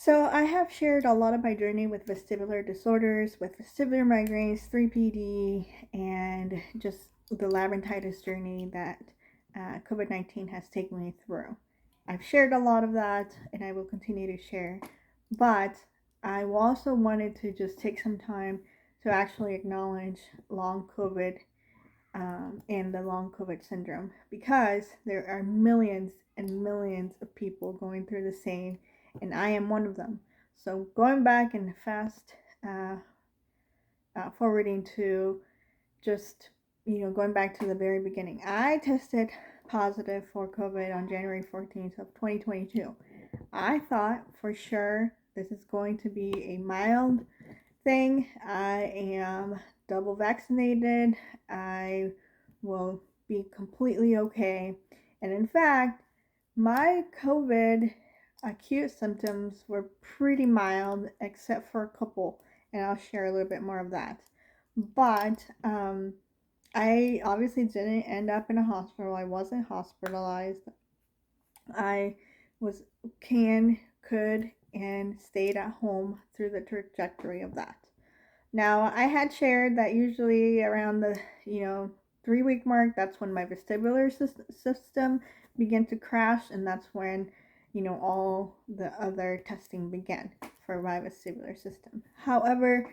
So I have shared a lot of my journey with vestibular disorders, with vestibular migraines, 3PD, and just the labyrinthitis journey that COVID-19 has taken me through. I've shared a lot of that, and I will continue to share. But I also wanted to just take some time to actually acknowledge long COVID and the long COVID syndrome because there are millions and millions of people going through the same, and I am one of them. So going back and fast uh, forwarding to just going back to the very beginning, I tested positive for COVID on January 14th of 2022. I thought for sure this is going to be a mild thing. I am double vaccinated. I will be completely okay. And in fact, my COVID acute symptoms were pretty mild, except for a couple, and I'll share a little bit more of that. But I obviously didn't end up in a hospital. I wasn't hospitalized. I was could, and stayed at home through the trajectory of that. Now, I had shared that usually around the, 3 week mark, that's when my vestibular system began to crash, and that's when, all the other testing began for my vestibular system. However,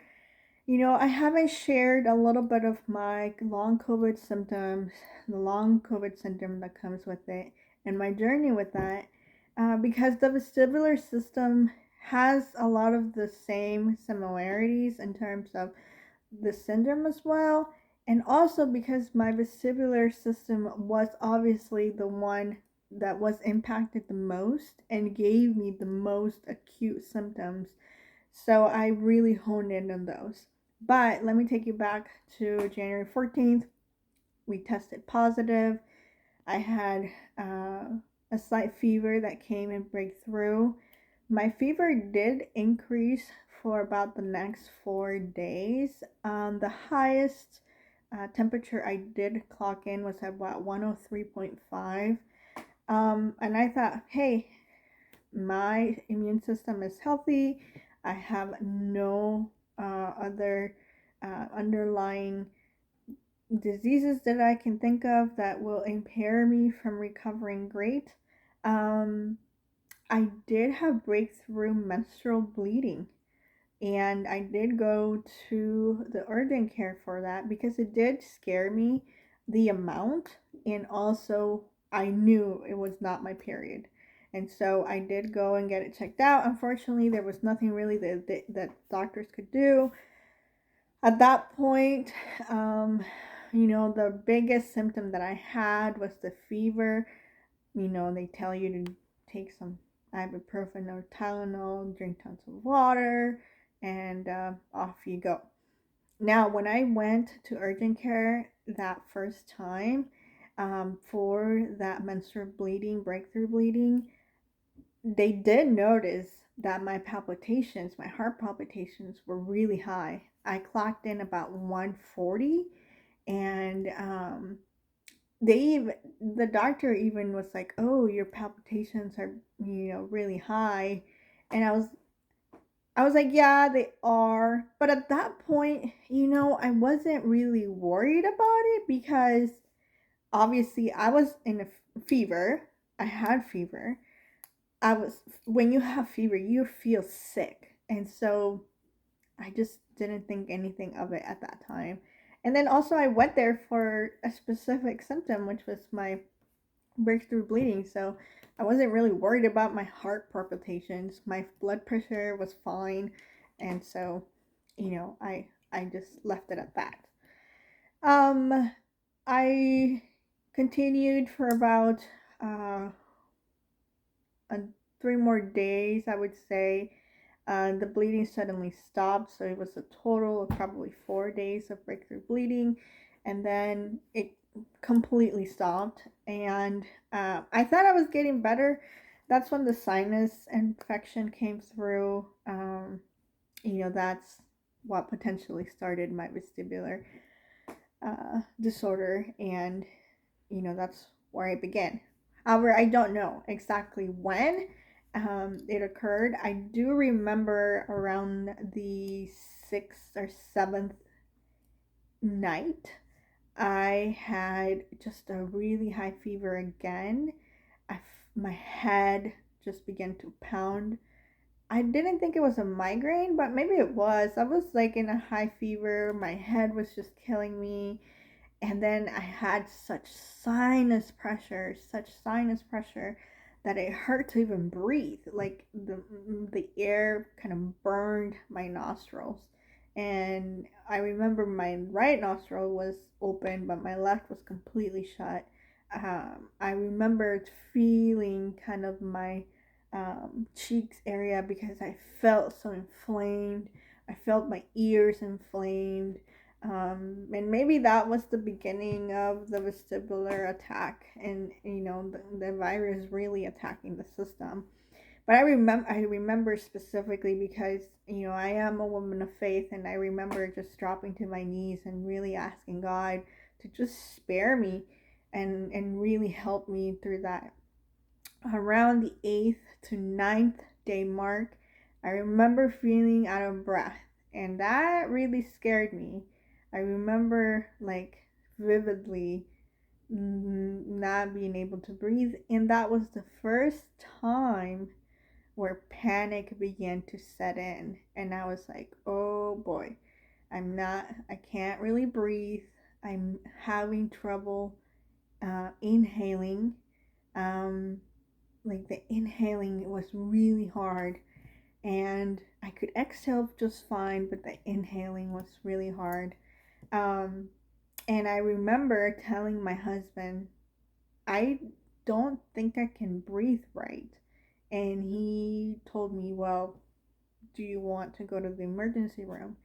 I haven't shared a little bit of my long COVID symptoms, the long COVID syndrome that comes with it, and my journey with that, because the vestibular system has a lot of the same similarities in terms of the syndrome as well, and also because my vestibular system was obviously the one that was impacted the most and gave me the most acute symptoms. So I really honed in on those. But let me take you back to January 14th. We tested positive. I had a slight fever that came and break through. My fever did increase for about the next 4 days. The highest temperature I did clock in was about 103.5. And I thought, hey, my immune system is healthy. I have no other underlying diseases that I can think of that will impair me from recovering great. Um, I did have breakthrough menstrual bleeding, and I did go to the urgent care for that because it did scare me, the amount, and also I knew it was not my period. And so I did go and get it checked out. Unfortunately, there was nothing really that doctors could do at that point. The biggest symptom that I had was the fever. They tell you to take some ibuprofen or Tylenol, drink tons of water, and off you go. Now, when I went to urgent care that first time for that menstrual bleeding, breakthrough bleeding, they did notice that my palpitations, my heart palpitations, were really high. I clocked in about 140, and the doctor even was like, "Oh, your palpitations are really high," and I was like, "Yeah, they are," but at that point, I wasn't really worried about it because obviously I was in a fever. I had fever. When you have fever, you feel sick, and so I just didn't think anything of it at that time. And then also, I went there for a specific symptom, which was my breakthrough bleeding. So I wasn't really worried about my heart palpitations. My blood pressure was fine, and so I just left it at that. Um, I continued for about uh, 3 more days, I would say. The bleeding suddenly stopped, so it was a total of probably 4 days of breakthrough bleeding, and then it completely stopped. And I thought I was getting better. That's when the sinus infection came through. That's what potentially started my vestibular disorder, and that's where I began. However, I don't know exactly when it occurred. I do remember around the 6th or 7th night, I had just a really high fever again. My head just began to pound. I didn't think it was a migraine, but maybe it was. I was like in a high fever. My head was just killing me. And then I had such sinus pressure that it hurt to even breathe. Like the air kind of burned my nostrils. And I remember my right nostril was open, but my left was completely shut. I remembered feeling kind of my cheeks area because I felt so inflamed. I felt my ears inflamed. And maybe that was the beginning of the vestibular attack, and the virus really attacking the system. But I remember specifically because I am a woman of faith, and I remember just dropping to my knees and really asking God to just spare me and really help me through that. Around the 8th to 9th day mark, I remember feeling out of breath, and that really scared me. I remember, like, vividly not being able to breathe, and that was the first time where panic began to set in. And I was like, oh boy, I can't really breathe. I'm having trouble inhaling. Um, like the inhaling was really hard, and I could exhale just fine, but the inhaling was really hard. Um, and I remember telling my husband, I don't think I can breathe right. And he told me, well, do you want to go to the emergency room?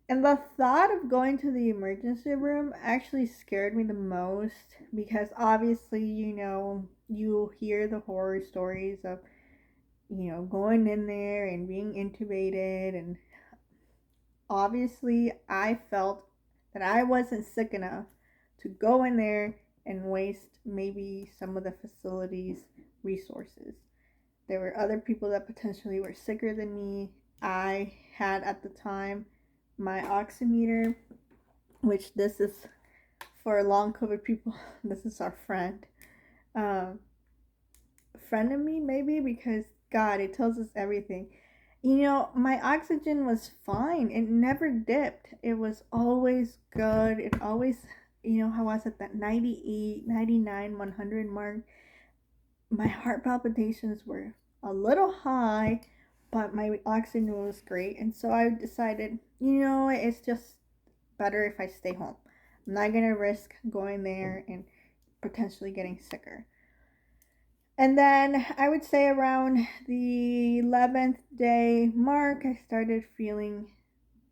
And the thought of going to the emergency room actually scared me the most because obviously, you hear the horror stories of, going in there and being intubated. And obviously, I felt that I wasn't sick enough to go in there and waste maybe some of the facility's resources. There were other people that potentially were sicker than me. I had at the time my oximeter, which this is for long COVID people, this is our friend. Um, Friend of me, maybe, because God, it tells us everything. My oxygen was fine. It never dipped. It was always good. It always, how was it, that 98, 99, 100 mark? My heart palpitations were a little high, but my oxygen was great. And so I decided, it's just better if I stay home. I'm not going to risk going there and potentially getting sicker. And then I would say around the 11th day mark, I started feeling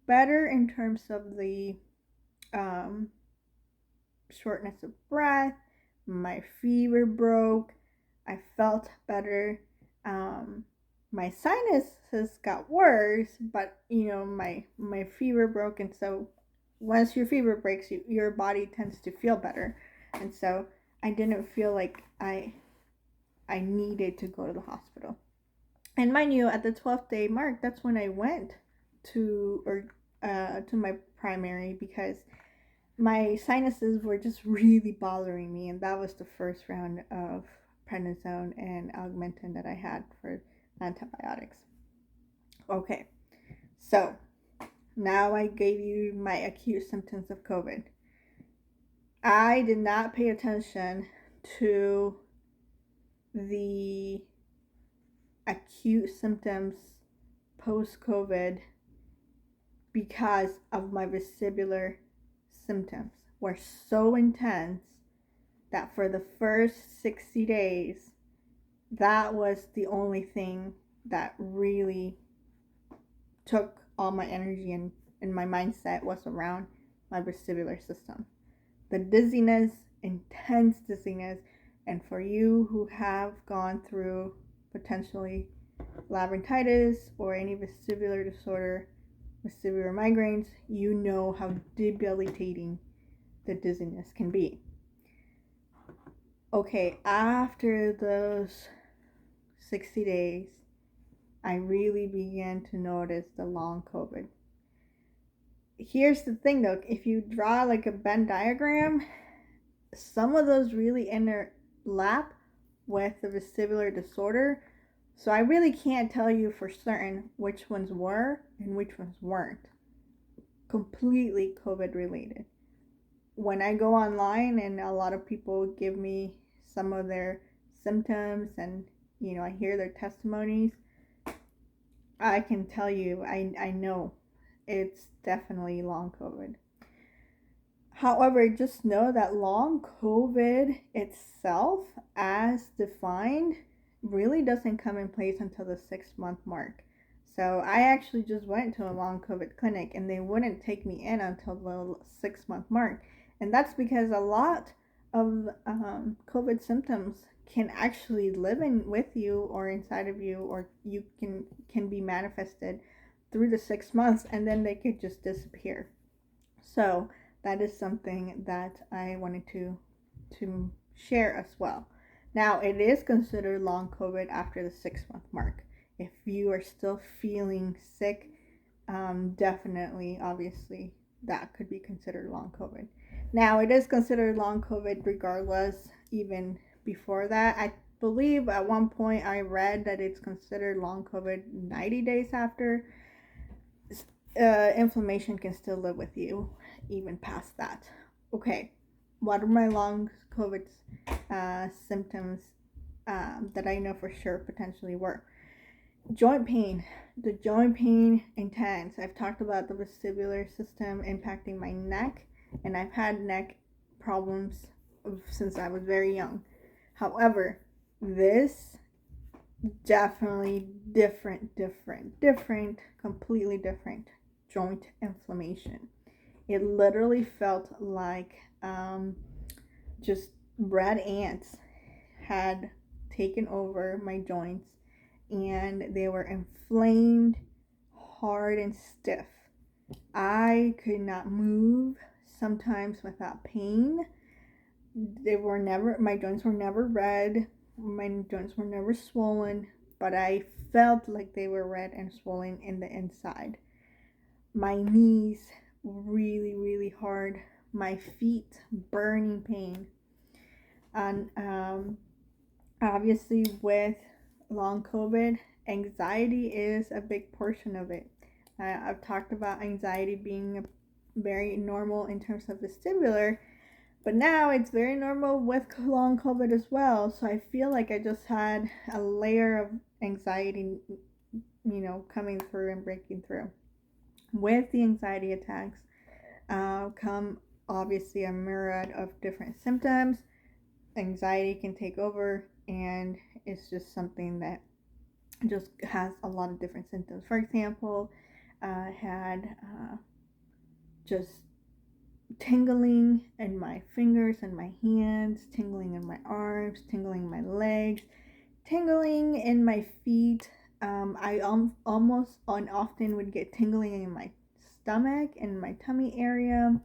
better in terms of the um, shortness of breath. My fever broke. I felt better. Um, my sinuses got worse, but my fever broke, and so once your fever breaks, your body tends to feel better, and so I didn't feel like I needed to go to the hospital. And mind you, at the 12th day mark, that's when I went to my primary because my sinuses were just really bothering me, and that was the first round of prednisone and augmentin that I had for antibiotics. Okay, so now I gave you my acute symptoms of COVID. I did not pay attention to the acute symptoms post COVID because of my vestibular symptoms were so intense that for the first 60 days, that was the only thing that really took all my energy, and my mindset was around my vestibular system. The dizziness, intense dizziness, and for you who have gone through potentially labyrinthitis or any vestibular disorder, vestibular migraines, you know how debilitating the dizziness can be. Okay, after those 60 days, I really began to notice the long COVID. Here's the thing though, if you draw like a Venn diagram, some of those really interlap with the vestibular disorder. So I really can't tell you for certain which ones were and which ones weren't completely COVID related. When I go online and a lot of people give me some of their symptoms and I hear their testimonies, I can tell you, I know it's definitely long COVID. However, just know that long COVID itself, as defined, really doesn't come in place until the 6-month mark. So I actually just went to a long COVID clinic and they wouldn't take me in until the 6-month mark. And that's because a lot of COVID symptoms can actually live in with you or inside of you, or you can be manifested through the 6 months, and then they could just disappear. So that is something that I wanted to share as well. Now, it is considered long COVID after the 6-month mark. If you are still feeling sick, definitely, obviously, that could be considered long COVID. Now, it is considered long COVID regardless, even before that. I believe at one point I read that it's considered long COVID 90 days after. Inflammation can still live with you even past that. Okay, what are my long COVID symptoms that I know for sure potentially were? Joint pain. The joint pain intense. I've talked about the vestibular system impacting my neck, and I've had neck problems since I was very young. However, this definitely different, completely different joint inflammation. It literally felt like just red ants had taken over my joints, and they were inflamed, hard, and stiff. I could not move, sometimes without pain. My joints were never red, my joints were never swollen, but I felt like they were red and swollen in the inside. My knees really, really hard. My feet burning pain. And obviously with long COVID, anxiety is a big portion of it. I've talked about anxiety being very normal in terms of vestibular, but now it's very normal with long COVID as well. So I feel like I just had a layer of anxiety, coming through and breaking through. With the anxiety attacks come obviously a myriad of different symptoms. Anxiety can take over, and it's just something that just has a lot of different symptoms. For example, I had just tingling in my fingers and my hands, tingling in my arms, tingling in my legs, tingling in my feet. I almost often would get tingling in my stomach and my tummy area.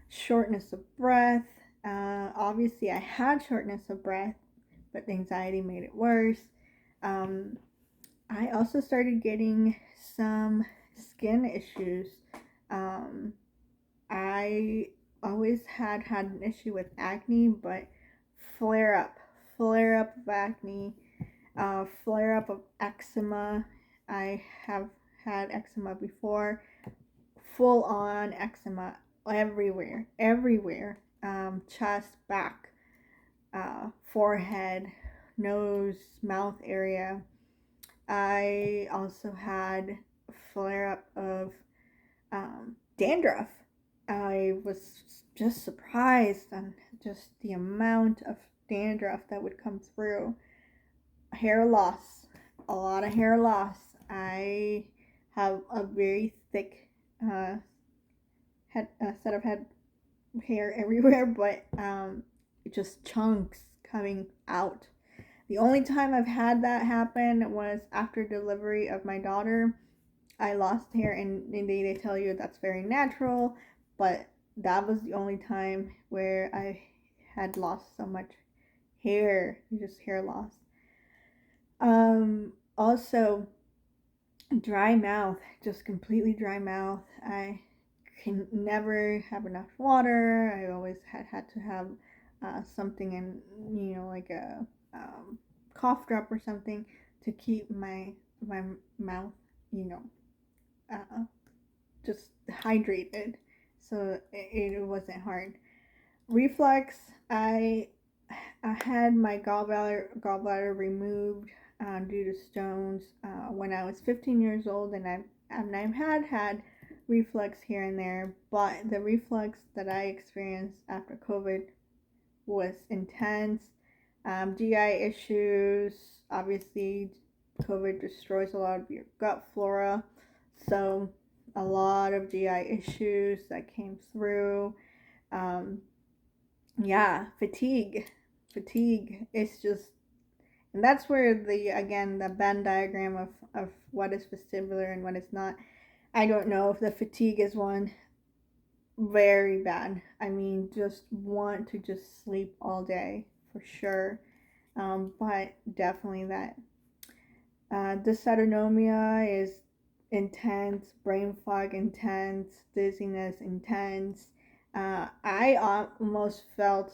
Shortness of breath. Obviously, I had shortness of breath, but the anxiety made it worse. I also started getting some skin issues. I always had an issue with acne, but flare up of acne, flare up of eczema. I have had eczema before, full on eczema everywhere, chest, back, forehead, nose, mouth area. I also had flare up of dandruff. I was just surprised on just the amount of dandruff that would come through. Hair loss, a lot of hair loss. I have a very thick set of head hair everywhere, but just chunks coming out. The only time I've had that happen was after delivery of my daughter. I lost hair, and they tell you that's very natural, but that was the only time where I had lost so much hair, just hair loss. Also, dry mouth, just completely dry mouth. I can never have enough water. I always had to have something in, like a cough drop or something to keep my mouth, you know, uh, just hydrated, so it wasn't hard. Reflux, I had my gallbladder removed due to stones when I was 15 years old, and I've had reflux here and there, but the reflux that I experienced after COVID was intense. GI issues, obviously, COVID destroys a lot of your gut flora, so a lot of GI issues that came through. Um, yeah, fatigue. It's just, and that's where the Venn diagram of what is vestibular and what is not. I don't know if the fatigue is one. Very bad. I mean, just want to just sleep all day for sure. But definitely that dysautonomia is intense, brain fog intense, dizziness intense. I almost felt,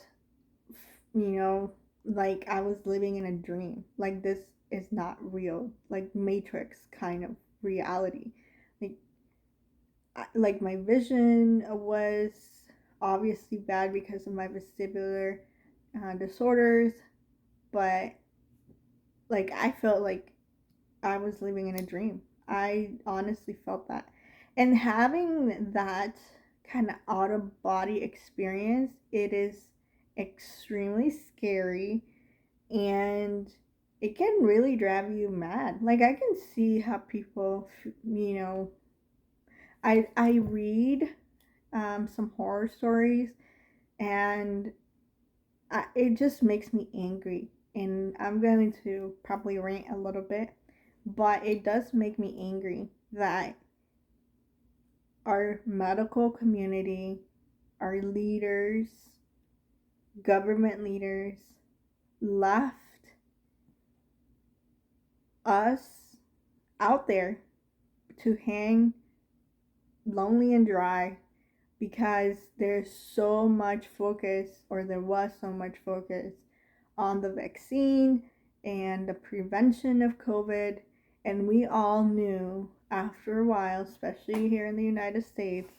you know, like I was living in a dream. Like this is not real. Like Matrix kind of reality. Like like my vision was obviously bad because of my vestibular disorders, but like I felt like I was living in a dream. I honestly felt that. And having that kind of out of body experience, it is extremely scary, and it can really drive you mad. Like I can see how people, I read some horror stories, and it just makes me angry. And I'm going to probably rant a little bit, but it does make me angry that our medical community, our leaders, government leaders left us out there to hang lonely and dry because there's so much focus, or there was so much focus, on the vaccine and the prevention of COVID. And we all knew after a while, especially here in the United States,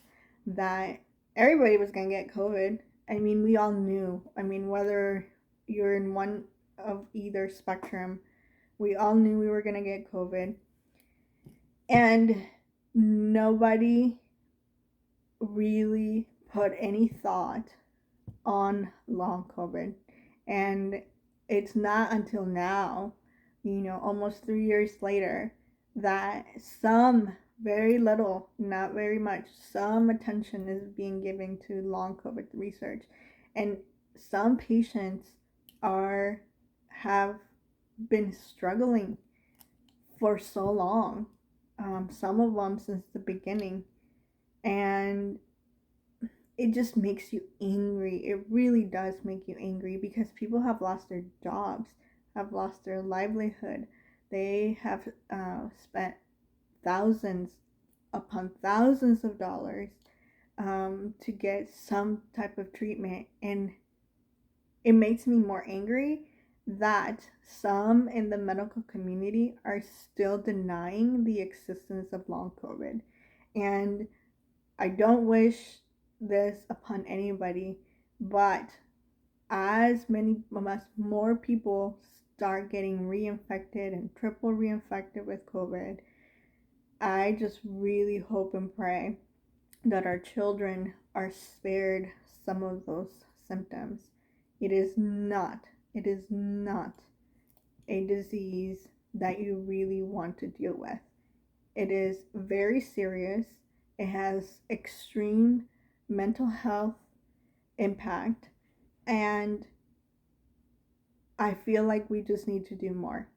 that everybody was going to get COVID. I mean, we all knew. I mean, whether you're in one of either spectrum, we all knew we were going to get COVID. And nobody really put any thought on long COVID. And it's not until now, almost 3 years later, that some very little, not very much, some attention is being given to long COVID research. And some patients have been struggling for so long, some of them since the beginning. And it just makes you angry. It really does make you angry because people have lost their jobs, have lost their livelihood. They have spent thousands upon thousands of dollars to get some type of treatment. And it makes me more angry that some in the medical community are still denying the existence of long COVID. And I don't wish this upon anybody, but as more people start getting reinfected and triple reinfected with COVID, I just really hope and pray that our children are spared some of those symptoms. It is not, it is not a disease that you really want to deal with. It is very serious. It has extreme mental health impact, and I feel like we just need to do more.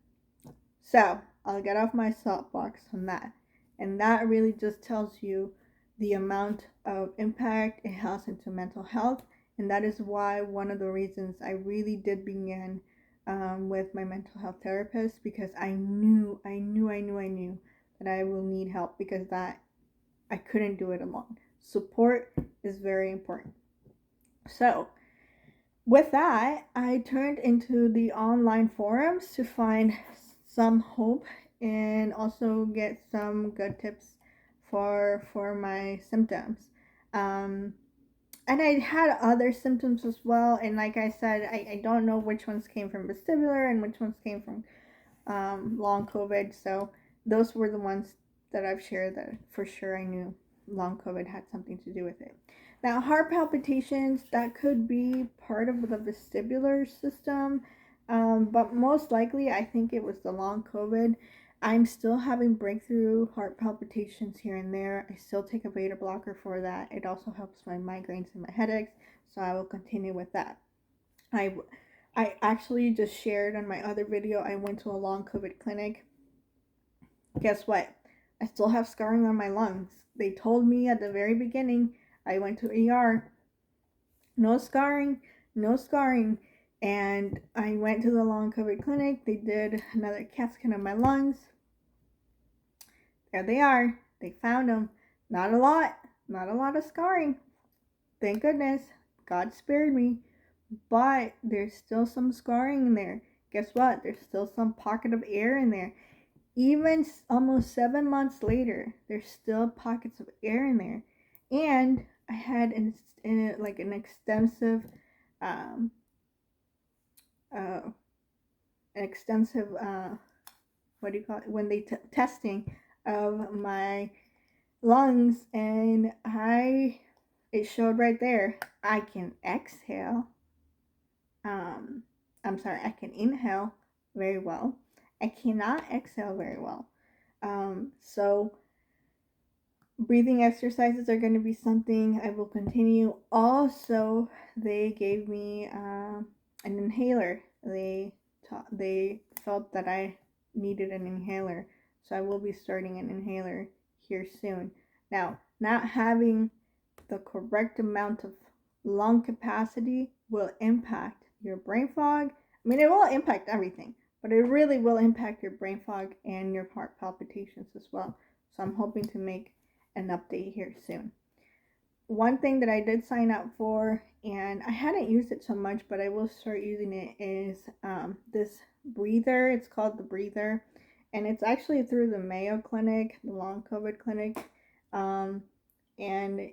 So I'll get off my soapbox on that. And that really just tells you the amount of impact it has into mental health. And that is why one of the reasons I really did begin with my mental health therapist, because I knew that I will need help, because that I couldn't do it alone. Support is very important. So with that, I turned into the online forums to find some hope and also get some good tips for my symptoms. Um, and I had other symptoms as well. And like I said, I don't know which ones came from vestibular and which ones came from long COVID. So those were the ones that I've shared that for sure I knew long COVID had something to do with it. Now, heart palpitations, that could be part of the vestibular system, but most likely I think it was the long COVID. I'm still having breakthrough heart palpitations here and there. I still take a beta blocker for that. It also helps my migraines and my headaches, so I will continue with that. I I actually just shared on my other video, I went to a long COVID clinic. Guess what? I still have scarring on my lungs. They told me at the very beginning, I went to ER, no scarring, no scarring. And I went to the long COVID clinic. They did another CAT scan of my lungs. There they are. They found them. Not a lot of scarring. Thank goodness. God spared me. But there's still some scarring in there. Guess what? There's still some pocket of air in there. Even almost 7 months later, there's still pockets of air in there. And I had an extensive, um, an extensive, what do you call it? When they testing of my lungs, and it showed right there. I can exhale. I can inhale very well. I cannot exhale very well. So breathing exercises are going to be something I will continue. Also, they gave me an inhaler. They felt that I needed an inhaler, so I will be starting an inhaler here soon. Now, not having the correct amount of lung capacity will impact your brain fog. I mean, it will impact everything, but it really will impact your brain fog and your heart palpitations as well. So I'm hoping to make an update here soon. One thing that I did sign up for, and I hadn't used it so much, but I will start using it, is this breather. It's called the breather, and it's actually through the Mayo Clinic, the long COVID clinic. And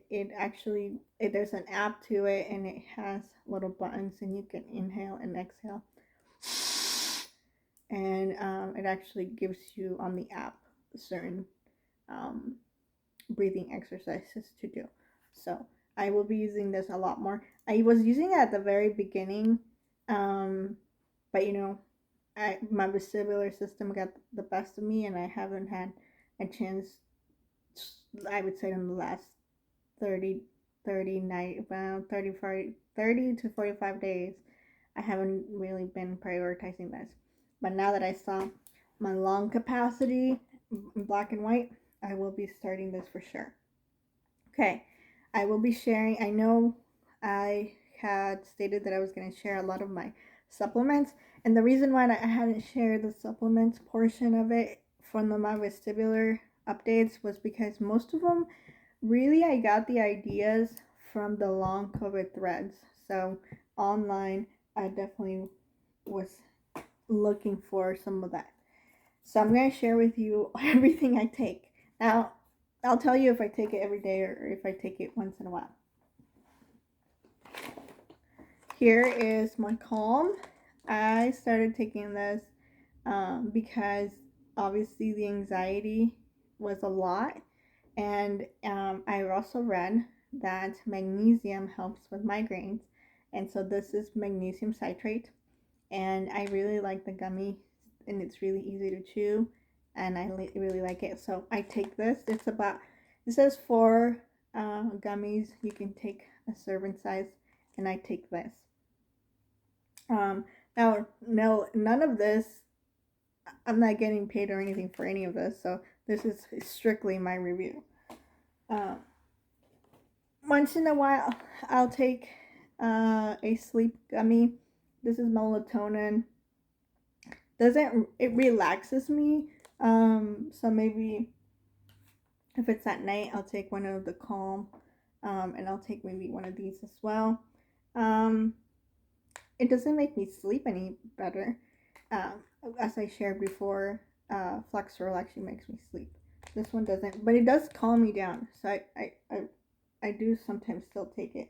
there's an app to it, and it has little buttons, and you can inhale and exhale. And it actually gives you on the app certain breathing exercises to do. So I will be using this a lot more. I was using it at the very beginning, but my vestibular system got the best of me, and I haven't had a chance, I would say, in the last 30 to 45 days, I haven't really been prioritizing this. But now that I saw my lung capacity in black and white, I will be starting this for sure. Okay, I will be sharing. I know I had stated that I was going to share a lot of my supplements, and the reason why I hadn't shared the supplements portion of it from my vestibular updates was because most of them, really, I got the ideas from the long COVID threads. So online, I definitely was looking for some of that. So I'm going to share with you everything I take. Now, I'll tell you if I take it every day or if I take it once in a while. Here is my Calm. I started taking this because obviously the anxiety was a lot. And I also read that magnesium helps with migraines. And so this is magnesium citrate. And I really like the gummy, and it's really easy to chew. And I really like it. So I take this. It says 4 gummies. You can take a serving size. And I take this. Now, no, none of this, I'm not getting paid or anything for any of this. So this is strictly my review. Once in a while, I'll take a sleep gummy. This is melatonin. doesn't, it relaxes me. So maybe if it's at night, I'll take one of the calm, and I'll take maybe one of these as well. Um, it doesn't make me sleep any better. Um, as I shared before, Flexeril actually makes me sleep. This one doesn't, but it does calm me down. So I do sometimes still take it.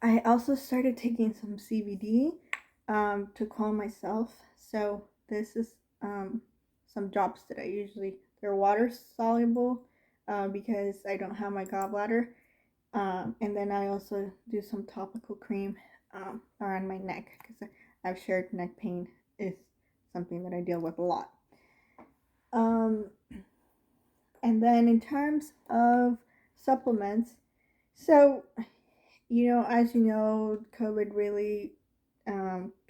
I also started taking some CBD to calm myself. So this is some drops that I usually, they're water soluble because I don't have my gallbladder. And then I also do some topical cream around my neck because I've shared neck pain is something that I deal with a lot. Um, and then in terms of supplements, so as you know, COVID really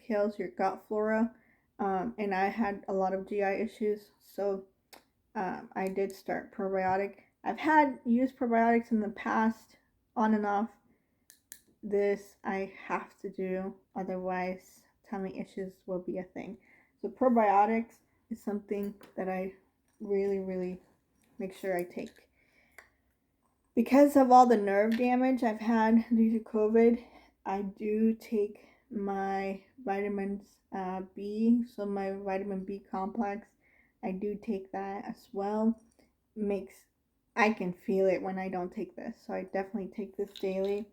kills your gut flora, and I had a lot of GI issues, so I did start probiotic. I've had used probiotics in the past, on and off. This I have to do, otherwise tummy issues will be a thing. So probiotics is something that I really, really make sure I take. Because of all the nerve damage I've had due to COVID, I do take my vitamins B, so my vitamin B complex. I do take that as well. Makes I can feel it when I don't take this, so I definitely take this daily.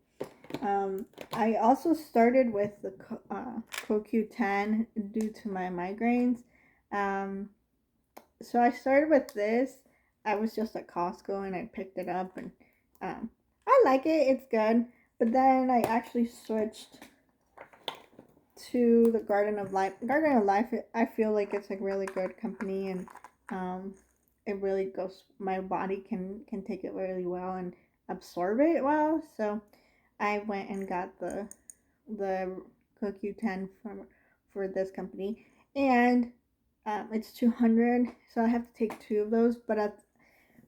I also started with the CoQ10 due to my migraines. So I started with this. I was just at Costco and I picked it up, and I like it. It's good. But then I actually switched to the Garden of Life. Garden of Life, I feel like it's a really good company, and it really goes. My body can take it really well and absorb it well. So I went and got the CoQ10 for this company, and it's 200, so I have to take 2 of those. But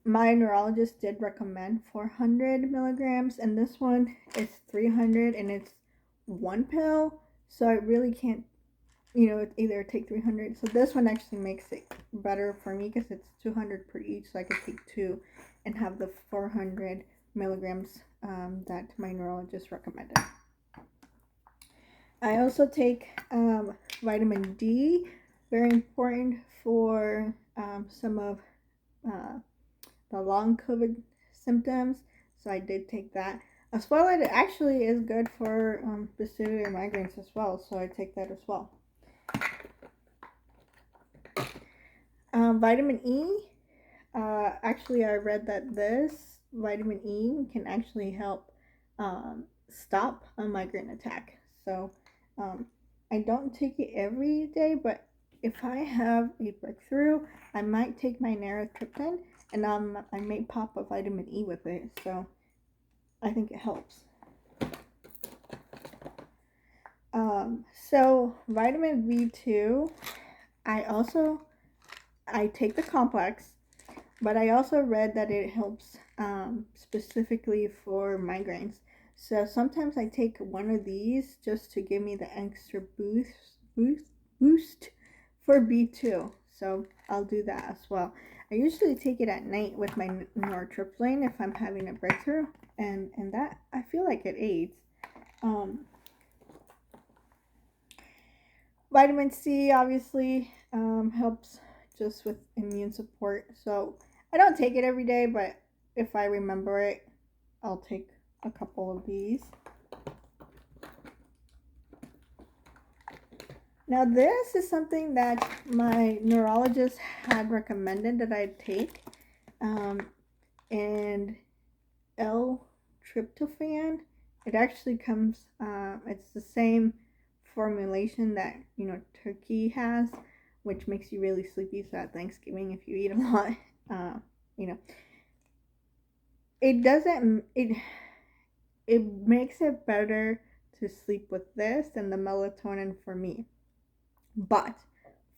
my neurologist did recommend 400 milligrams, and this one is 300, and it's one pill. So I really can't, either take 300. So this one actually makes it better for me because it's 200 per each, so I could take 2 and have the 400 milligrams that my neurologist recommended. I also take vitamin D, very important for some of the long COVID symptoms. So I did take that. As well, it actually is good for vestibular migraines as well. So I take that as well. Vitamin E. Actually, I read that this vitamin E can actually help stop a migraine attack. So I don't take it every day, but if I have a breakthrough, I might take my Tryptophan, and I may pop a vitamin E with it. So I think it helps. So vitamin B2, I take the complex, but I also read that it helps specifically for migraines. So sometimes I take one of these just to give me the extra boost for B2. So I'll do that as well. I usually take it at night with my nortriptyline if I'm having a breakthrough, and that I feel like it aids. Vitamin C obviously helps just with immune support. So I don't take it every day, but if I remember it, I'll take a couple of these. Now this is something that my neurologist had recommended that I take, and L-tryptophan. It actually comes, it's the same formulation that turkey has, which makes you really sleepy. So at Thanksgiving, if you eat a lot, it doesn't it makes it better to sleep with this than the melatonin for me, but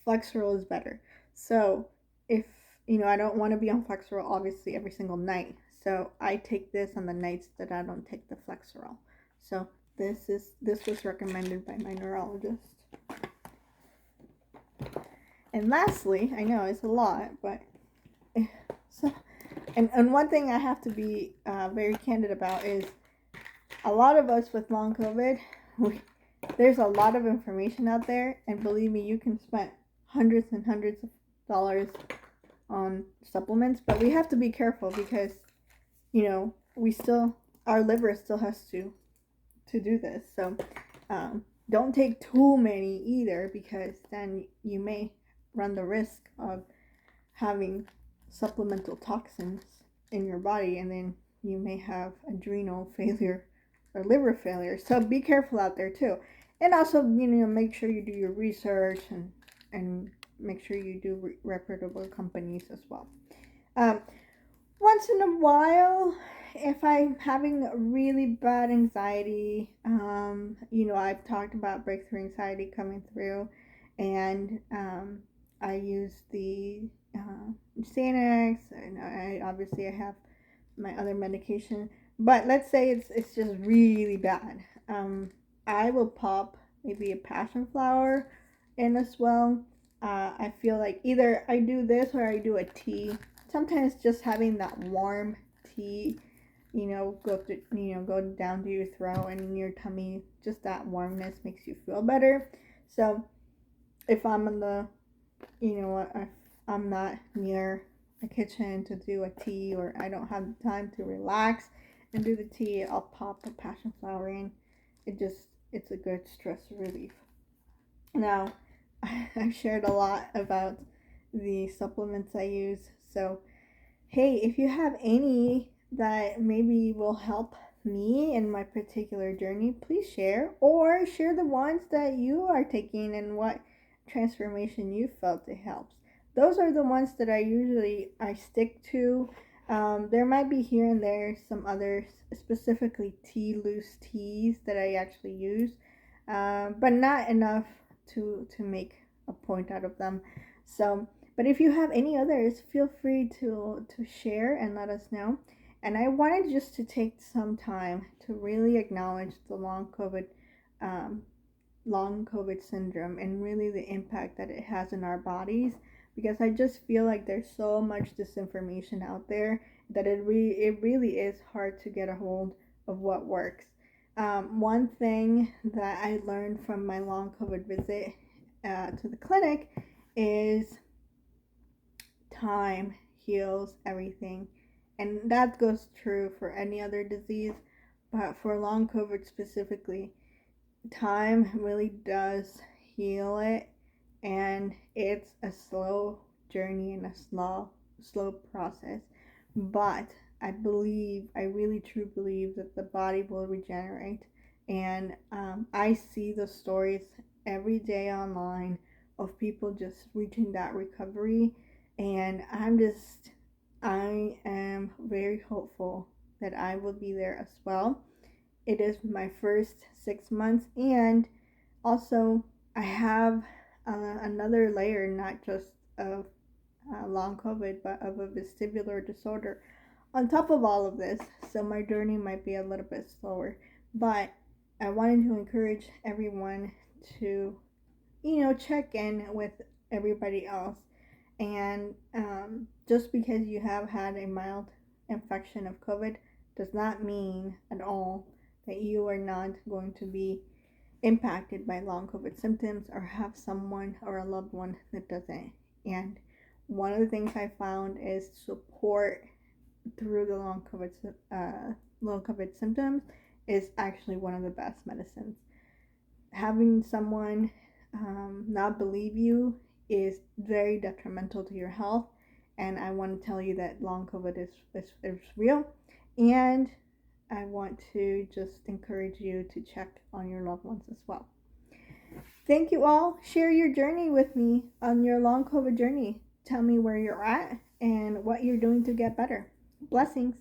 Flexeril is better. So if I don't want to be on Flexeril obviously every single night, so I take this on the nights that I don't take the Flexeril. So This was recommended by my neurologist. And lastly, I know it's a lot, but so and one thing I have to be very candid about is a lot of us with long COVID, there's a lot of information out there, and believe me, you can spend hundreds and hundreds of dollars on supplements, but we have to be careful because, our liver still has to do this. So don't take too many either, because then you may run the risk of having supplemental toxins in your body, and then you may have adrenal failure or liver failure. So be careful out there too. And also, make sure you do your research and make sure you do reputable companies as well. Once in a while, if I'm having really bad anxiety, I've talked about breakthrough anxiety coming through, and I use the Xanax, and I have my other medication. But let's say it's just really bad. I will pop maybe a passion flower in as well. I feel like either I do this or I do a tea. Sometimes just having that warm tea, go down to your throat and in your tummy, just that warmness makes you feel better. So if I'm in the, if I'm not near a kitchen to do a tea, or I don't have the time to relax and do the tea, I'll pop a passion flower in. It's a good stress relief. Now, I've shared a lot about the supplements I use. So, hey, if you have any that maybe will help me in my particular journey, please share, or share the ones that you are taking and what transformation you felt it helps. Those are the ones that I stick to. There might be here and there some others, specifically loose teas that I actually use, but not enough to make a point out of them. So, but if you have any others, feel free to share and let us know. And I wanted just to take some time to really acknowledge the long COVID syndrome and really the impact that it has in our bodies, because I just feel like there's so much disinformation out there that it really is hard to get a hold of what works. One thing that I learned from my long COVID visit to the clinic is time heals everything. And that goes true for any other disease, but for long COVID specifically, time really does heal it, and it's a slow journey and a slow process. But I really truly believe that the body will regenerate. And I see the stories every day online of people just reaching that recovery, and I am very hopeful that I will be there as well. It is my first 6 months, and also I have another layer, not just of long COVID, but of a vestibular disorder on top of all of this. So my journey might be a little bit slower, but I wanted to encourage everyone to, check in with everybody else. And just because you have had a mild infection of COVID does not mean at all that you are not going to be impacted by long COVID symptoms or have someone or a loved one that doesn't. And one of the things I found is support through the long COVID symptoms is actually one of the best medicines. Having someone not believe you is very detrimental to your health, and I want to tell you that long COVID is real, and I want to just encourage you to check on your loved ones as well. Thank you all. Share your journey with me on your long COVID journey. Tell me where you're at and what you're doing to get better. Blessings.